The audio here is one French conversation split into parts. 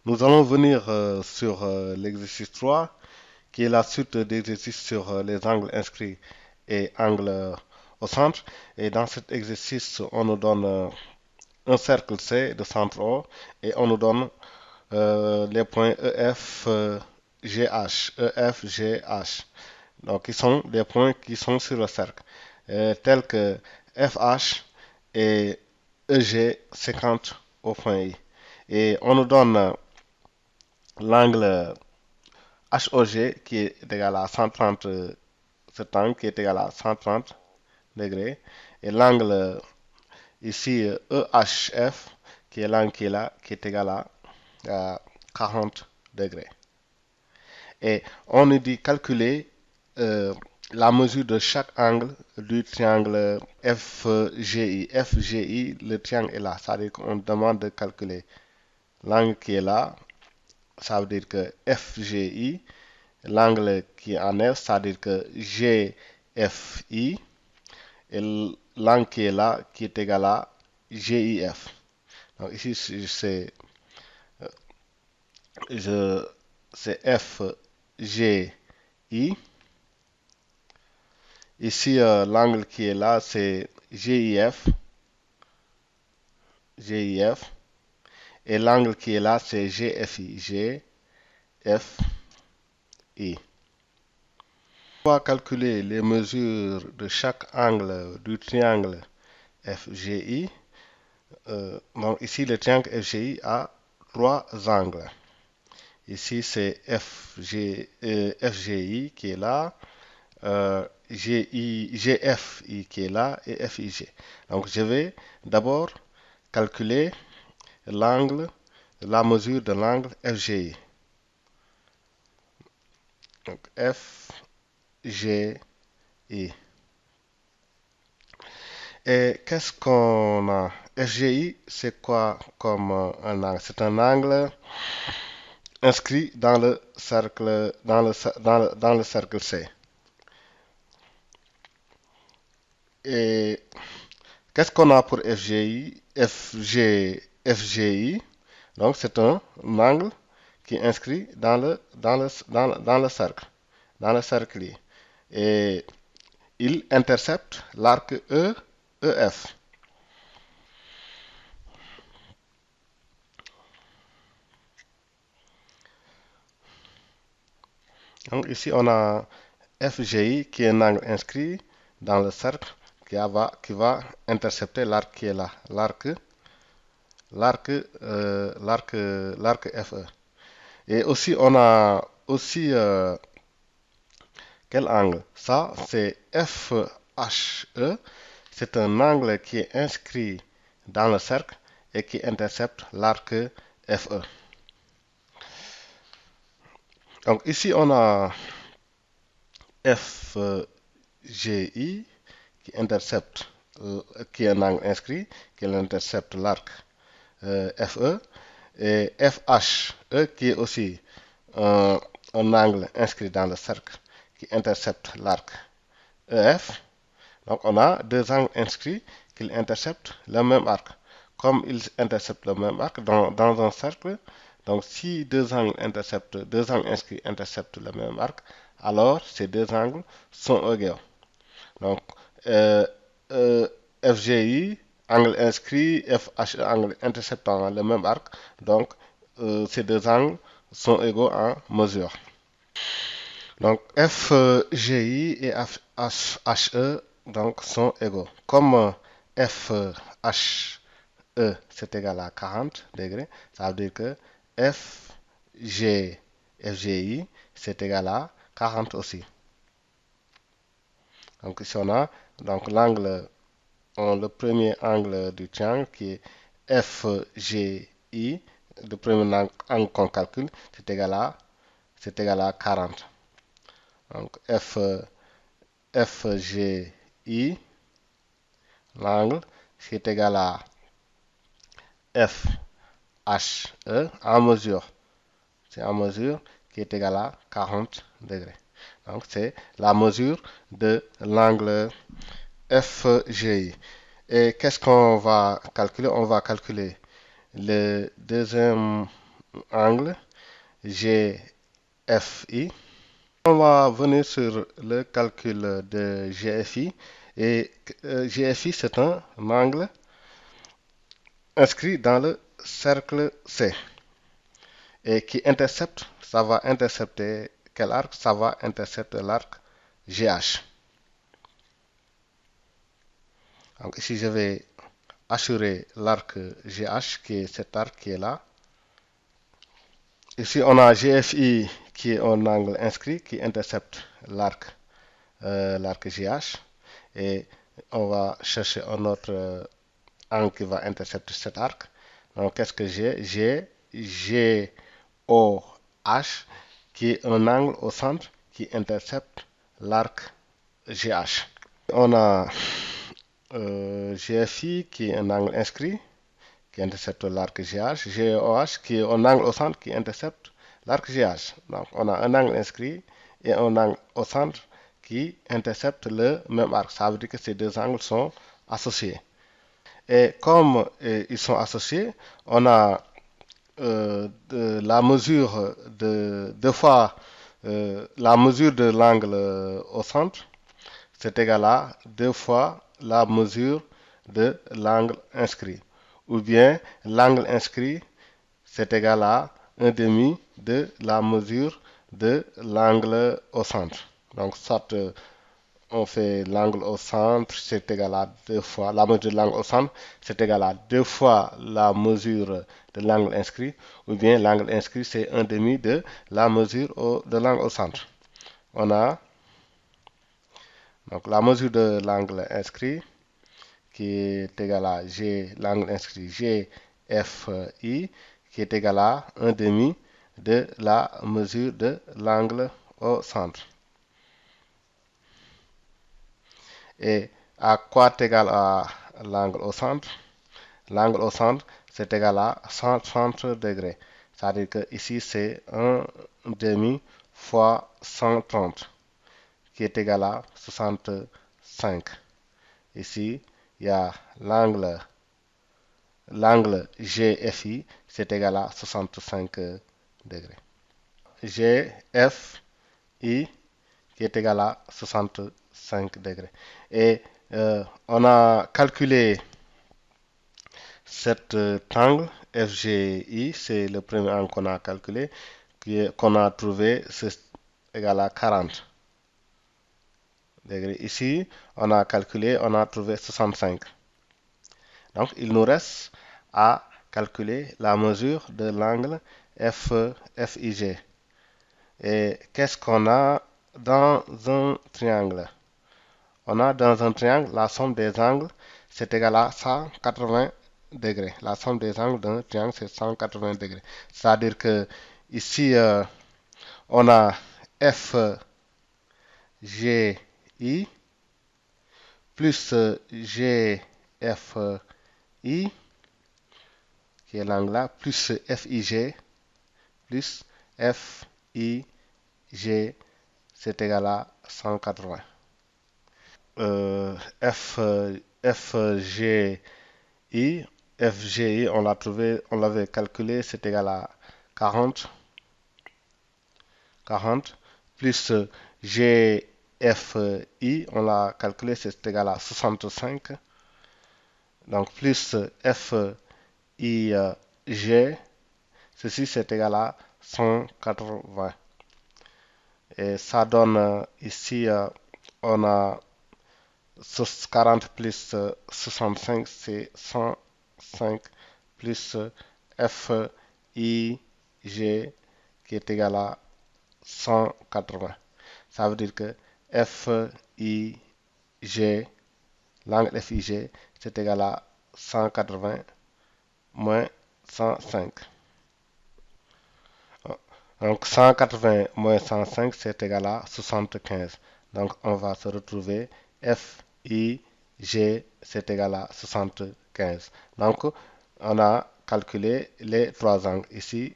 Nous allons venir sur l'exercice 3, qui est la suite d'exercices sur les angles inscrits et angles au centre. Et dans cet exercice, on nous donne un cercle C de centre O et on nous donne les points EF, GH, EF, GH. Donc, qui sont des points qui sont sur le cercle, tels que FH et EG 50 au point I. Et on nous donne l'angle HOG qui est égal à 130, cet angle qui est égal à 130 degrés. Et l'angle ici EHF qui est l'angle qui est là, qui est égal à 40 degrés. Et on nous dit calculer la mesure de chaque angle du triangle FGI. FGI, le triangle est là. C'est-à-dire qu'on demande de calculer l'angle qui est là. Ça veut dire que FGI, l'angle qui est en F, c'est-à-dire que GFI, et l'angle qui est là, qui est égal à GIF. Donc ici, c'est FGI. Ici, l'angle qui est là, c'est GIF. GIF. Et l'angle qui est là, c'est GFI. GFI. On va calculer les mesures de chaque angle du triangle FGI. Donc ici, le triangle FGI a trois angles. Ici, c'est FGI qui est là, GFI qui est là et FIG. Donc je vais d'abord calculer l'angle, la mesure de l'angle FGI. Donc FGI. Et qu'est-ce qu'on a? FGI, c'est quoi comme un angle? C'est un angle inscrit dans le cercle, dans le cercle C. Et qu'est-ce qu'on a pour FGI? FGI, donc c'est un angle qui est inscrit dans le cercle, dans le cercle I. Et il intercepte l'arc EF. Donc ici on a FGI qui est un angle inscrit dans le cercle qui va intercepter l'arc qui est là, l'arc FE. Et aussi on a aussi quel angle? Ça c'est FHE. C'est un angle qui est inscrit dans le cercle et qui intercepte l'arc FE. Donc ici on a FGI qui intercepte, qui est un angle inscrit, qui intercepte l'arc FE, et FHE qui est aussi un angle inscrit dans le cercle qui intercepte l'arc EF. Donc on a deux angles inscrits qui interceptent le même arc. Comme ils interceptent le même arc dans un cercle, donc si deux angles inscrits interceptent le même arc, alors ces deux angles sont égaux. Donc euh, euh, FGI, angle inscrit, FHE, angle interceptant le même arc, donc ces deux angles sont égaux en mesure. Donc FGI et FHE donc, sont égaux. Comme FHE c'est égal à 40 degrés, ça veut dire que FGI c'est égal à 40 aussi. Donc ici on a donc l'angle, le premier angle du triangle qui est FGI, le premier angle qu'on calcule, c'est égal à 40. Donc FGI, l'angle, c'est égal à FHE en mesure. C'est en mesure qui est égal à 40 degrés. Donc c'est la mesure de l'angle FGI. Et qu'est-ce qu'on va calculer? On va calculer le deuxième angle GFI. On va venir sur le calcul de GFI. Et GFI, c'est un angle inscrit dans le cercle C et qui intercepte, ça va intercepter quel arc? Ça va intercepter l'arc GH. Donc ici, je vais assurer l'arc GH, qui est cet arc qui est là. Ici, on a GFI qui est un angle inscrit qui intercepte l'arc GH. Et on va chercher un autre angle qui va intercepter cet arc. Donc, qu'est-ce que j'ai? J'ai GOH qui est un angle au centre qui intercepte l'arc GH. On a GFI qui est un angle inscrit qui intercepte l'arc GH, GOH qui est un angle au centre qui intercepte l'arc GH. Donc on a un angle inscrit et un angle au centre qui intercepte le même arc. Ça veut dire que ces deux angles sont associés. Et comme ils sont associés, on a la mesure de deux fois la mesure de l'angle au centre, c'est égal à deux fois la mesure de l'angle inscrit. Ou bien l'angle inscrit, c'est égal à un demi de la mesure de l'angle au centre. Donc, soit on fait l'angle au centre, c'est égal à deux fois la mesure de l'angle au centre, c'est égal à deux fois la mesure de l'angle inscrit, ou bien l'angle inscrit, c'est un demi de la mesure de l'angle au centre. On a donc la mesure de l'angle inscrit qui est égal à l'angle inscrit GFI, qui est égal à un demi de la mesure de l'angle au centre. Et à quoi est égal à l'angle au centre? L'angle au centre, c'est égal à 130 degrés. C'est-à-dire que ici, c'est un demi fois 130, qui est égal à 65. Ici, il y a l'angle GFI, c'est égal à 65 degrés. GFI qui est égal à 65 degrés. Et on a calculé cet angle FGI, c'est le premier angle qu'on a calculé, qu'on a trouvé, c'est égal à 40 degrés. Ici, on a calculé, on a trouvé 65. Donc, il nous reste à calculer la mesure de l'angle FIG. Et qu'est-ce qu'on a dans un triangle? On a dans un triangle la somme des angles, c'est égal à 180 degrés. La somme des angles d'un triangle, c'est 180 degrés. C'est-à-dire que ici, on a FGI plus GFI, qui est l'angle là, plus FIG, plus FIG, c'est égal à 180. FGI, on l'a trouvé, on l'avait calculé, c'est égal à 40, plus GFI, on l'a calculé, c'est égal à 65. Donc plus FIG, ceci c'est égal à 180. Et ça donne ici, on a 40 plus 65, c'est 105 plus FIG qui est égal à 180. Ça veut dire que FIG, l'angle FIG, c'est égal à 180 moins 105. Donc 180 moins 105, c'est égal à 75. Donc on va se retrouver FIG, c'est égal à 75. Donc on a calculé les trois angles. Ici,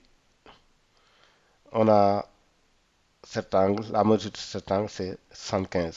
on a cet angle, la mesure de cet angle, c'est 75.